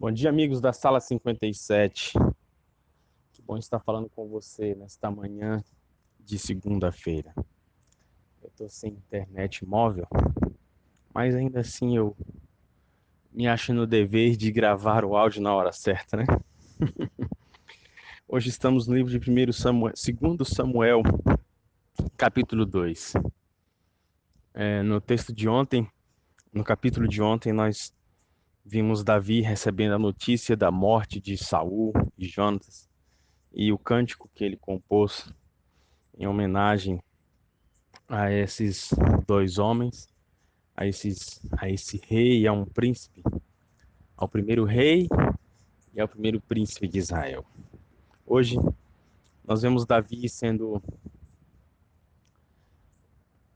Bom dia, amigos da Sala 57. Que bom estar falando com você nesta manhã de segunda-feira. Eu estou sem internet móvel, mas ainda assim eu me acho no dever de gravar o áudio na hora certa, né? Hoje estamos no livro de 2 Samuel, capítulo 2. No texto de ontem, no capítulo de ontem, nós vimos Davi recebendo a notícia da morte de Saul e Jonatas e o cântico que ele compôs em homenagem a esses dois homens, a esse rei e a um príncipe, ao primeiro rei e ao primeiro príncipe de Israel. Hoje nós vemos Davi sendo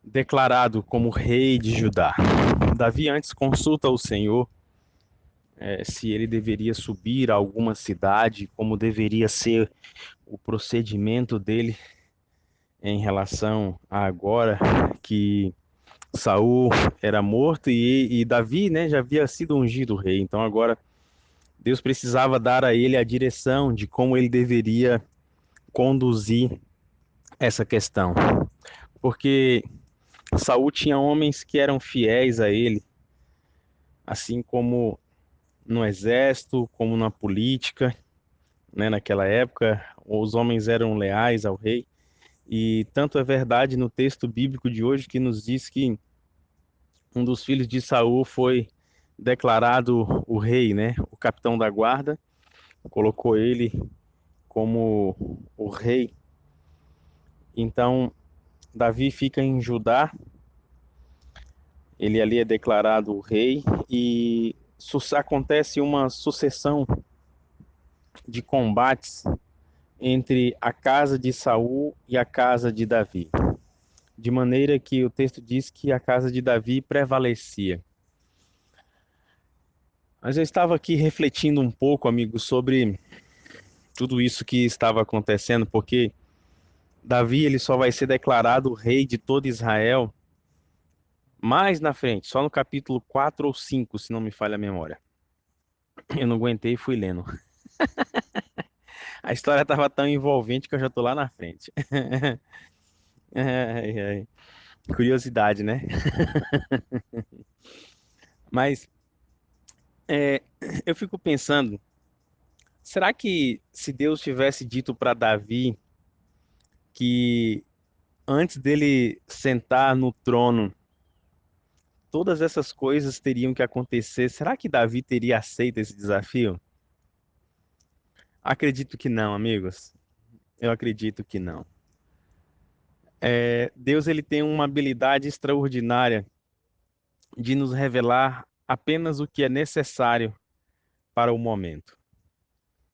declarado como rei de Judá. Davi antes consulta o Senhor se ele deveria subir a alguma cidade, como deveria ser o procedimento dele em relação a agora que Saul era morto e Davi, né, já havia sido ungido rei. Então agora Deus precisava dar a ele a direção de como ele deveria conduzir essa questão. Porque Saul tinha homens que eram fiéis a ele, assim como no exército, como na política, né, naquela época, os homens eram leais ao rei. E tanto é verdade no texto bíblico de hoje que nos diz que um dos filhos de Saul foi declarado o rei, né? O capitão da guarda colocou ele como o rei. Então, Davi fica em Judá, ele ali é declarado o rei e acontece uma sucessão de combates entre a casa de Saul e a casa de Davi, de maneira que o texto diz que a casa de Davi prevalecia. Mas eu estava aqui refletindo um pouco, amigo, sobre tudo isso que estava acontecendo, porque Davi ele só vai ser declarado rei de todo Israel mais na frente, só no capítulo 4 ou 5, se não me falha a memória. Eu não aguentei e fui lendo. A história estava tão envolvente que eu já tô lá na frente. Ai, ai. Curiosidade, né? Mas é, eu fico pensando, será que se Deus tivesse dito para Davi que antes dele sentar no trono, todas essas coisas teriam que acontecer, será que Davi teria aceito esse desafio? Acredito que não, amigos. Eu acredito que não. Deus ele tem uma habilidade extraordinária de nos revelar apenas o que é necessário para o momento.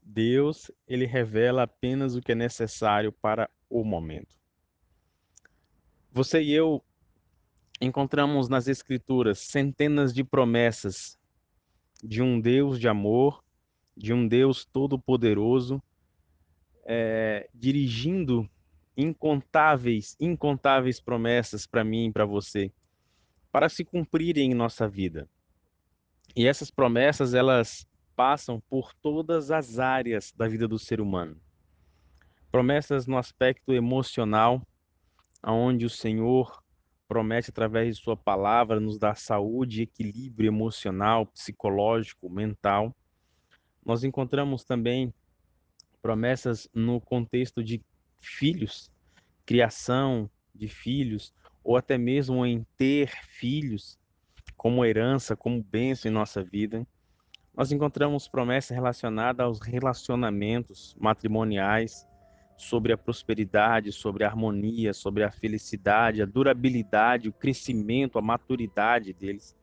Deus, ele revela apenas o que é necessário para o momento. Você e eu encontramos nas Escrituras centenas de promessas de um Deus de amor, de um Deus todo-poderoso, dirigindo incontáveis promessas para mim e para você, para se cumprirem em nossa vida. E essas promessas, elas passam por todas as áreas da vida do ser humano. Promessas no aspecto emocional, aonde o Senhor promete através de sua palavra nos dar saúde, equilíbrio emocional, psicológico, mental. Nós encontramos também promessas no contexto de filhos, criação de filhos, ou até mesmo em ter filhos como herança, como bênção em nossa vida. Nós encontramos promessas relacionadas aos relacionamentos matrimoniais, sobre a prosperidade, sobre a harmonia, sobre a felicidade, a durabilidade, o crescimento, a maturidade deles.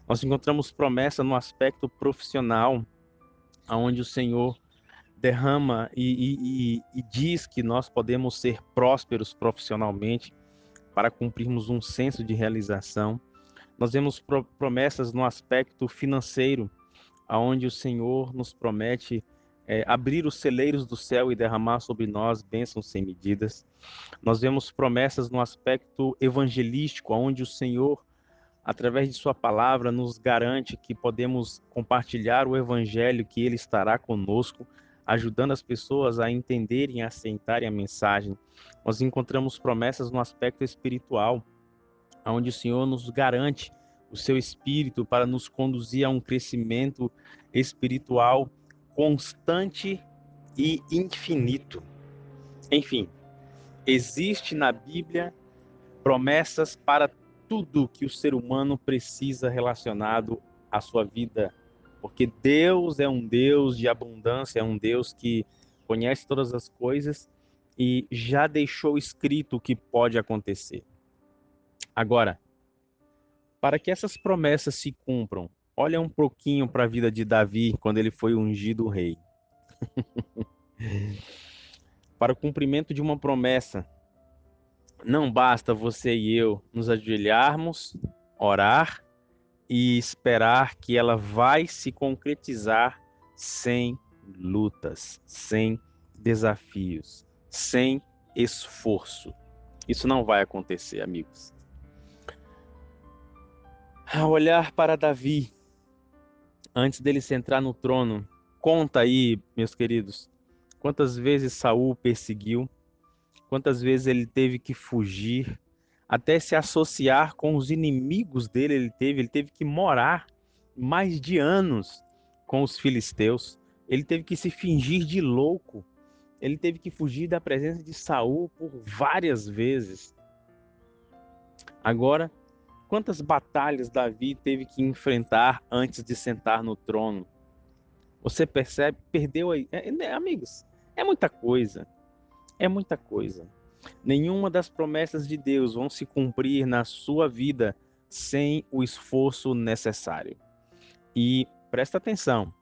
Nós encontramos promessa no aspecto profissional, onde o Senhor derrama e diz que nós podemos ser prósperos profissionalmente para cumprirmos um senso de realização. Nós vemos promessas no aspecto financeiro, aonde o Senhor nos promete abrir os celeiros do céu e derramar sobre nós bênçãos sem medidas. Nós vemos promessas no aspecto evangelístico, onde o Senhor através de sua palavra, nos garante que podemos compartilhar o evangelho, que ele estará conosco, ajudando as pessoas a entenderem e aceitarem a mensagem. Nós encontramos promessas no aspecto espiritual, onde o Senhor nos garante o seu espírito para nos conduzir a um crescimento espiritual constante e infinito. Enfim, existe na Bíblia promessas para tudo que o ser humano precisa relacionado à sua vida, porque Deus é um Deus de abundância, é um Deus que conhece todas as coisas e já deixou escrito o que pode acontecer. Agora, para que essas promessas se cumpram, olha um pouquinho para a vida de Davi quando ele foi ungido rei. Para o cumprimento de uma promessa, não basta você e eu nos ajoelharmos, orar e esperar que ela vai se concretizar sem lutas, sem desafios, sem esforço. Isso não vai acontecer, amigos. Ao olhar para Davi, antes dele sentar no trono, conta aí, meus queridos, quantas vezes Saul perseguiu, quantas vezes ele teve que fugir, até se associar com os inimigos dele, ele teve que morar mais de anos com os filisteus, ele teve que se fingir de louco, ele teve que fugir da presença de Saul por várias vezes. Agora, quantas batalhas Davi teve que enfrentar antes de sentar no trono? Você percebe? Perdeu aí. Amigos, é muita coisa. É muita coisa. Nenhuma das promessas de Deus vão se cumprir na sua vida sem o esforço necessário. E presta atenção,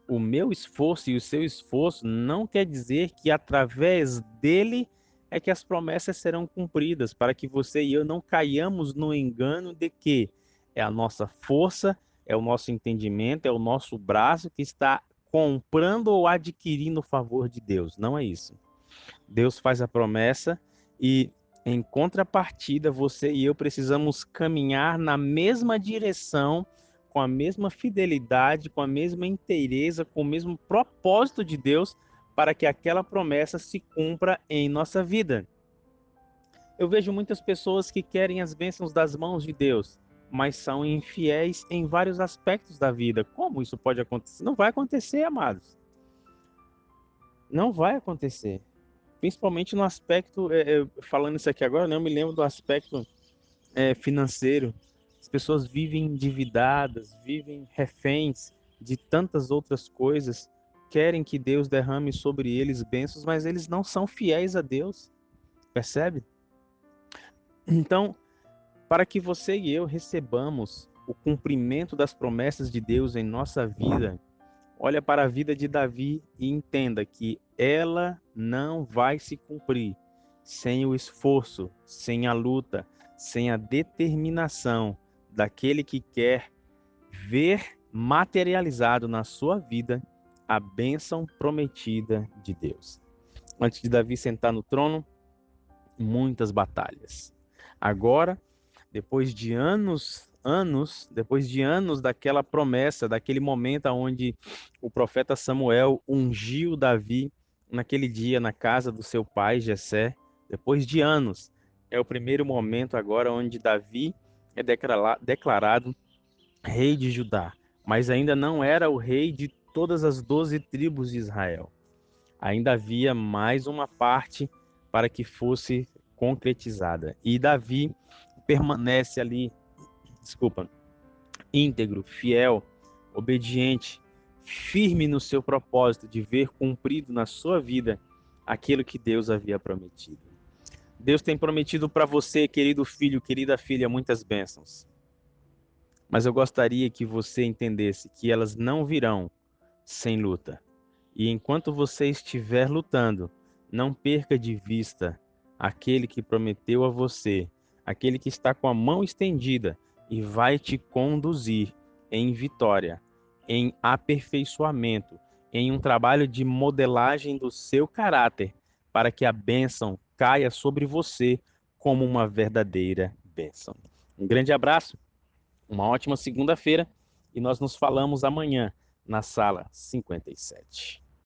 o meu esforço e o seu esforço não quer dizer que através dele é que as promessas serão cumpridas, para que você e eu não caiamos no engano de que é a nossa força, é o nosso entendimento, é o nosso braço que está comprando ou adquirindo o favor de Deus. Não é isso. Deus faz a promessa e, em contrapartida, você e eu precisamos caminhar na mesma direção, com a mesma fidelidade, com a mesma inteireza, com o mesmo propósito de Deus, para que aquela promessa se cumpra em nossa vida. Eu vejo muitas pessoas que querem as bênçãos das mãos de Deus, mas são infiéis em vários aspectos da vida. Como isso pode acontecer? Não vai acontecer, amados. Não vai acontecer. Principalmente no aspecto, falando isso aqui agora, né, eu me lembro do aspecto financeiro. As pessoas vivem endividadas, vivem reféns de tantas outras coisas, querem que Deus derrame sobre eles bênçãos, mas eles não são fiéis a Deus, percebe? Então, para que você e eu recebamos o cumprimento das promessas de Deus em nossa vida, olha para a vida de Davi e entenda que ela não vai se cumprir sem o esforço, sem a luta, sem a determinação daquele que quer ver materializado na sua vida a bênção prometida de Deus. Antes de Davi sentar no trono, muitas batalhas. Agora, depois de anos daquela promessa, daquele momento onde o profeta Samuel ungiu Davi naquele dia na casa do seu pai Jessé, depois de anos, é o primeiro momento agora onde Davi é declarado rei de Judá, mas ainda não era o rei de todas as 12 tribos de Israel. Ainda havia mais uma parte para que fosse concretizada. E Davi permanece ali, desculpa, íntegro, fiel, obediente, firme no seu propósito de ver cumprido na sua vida aquilo que Deus havia prometido. Deus tem prometido para você, querido filho, querida filha, muitas bênçãos. Mas eu gostaria que você entendesse que elas não virão sem luta. E enquanto você estiver lutando, não perca de vista aquele que prometeu a você, aquele que está com a mão estendida e vai te conduzir em vitória, em aperfeiçoamento, em um trabalho de modelagem do seu caráter, para que a bênção caia sobre você como uma verdadeira bênção. Um grande abraço Uma ótima segunda-feira e nós nos falamos amanhã na sala 57.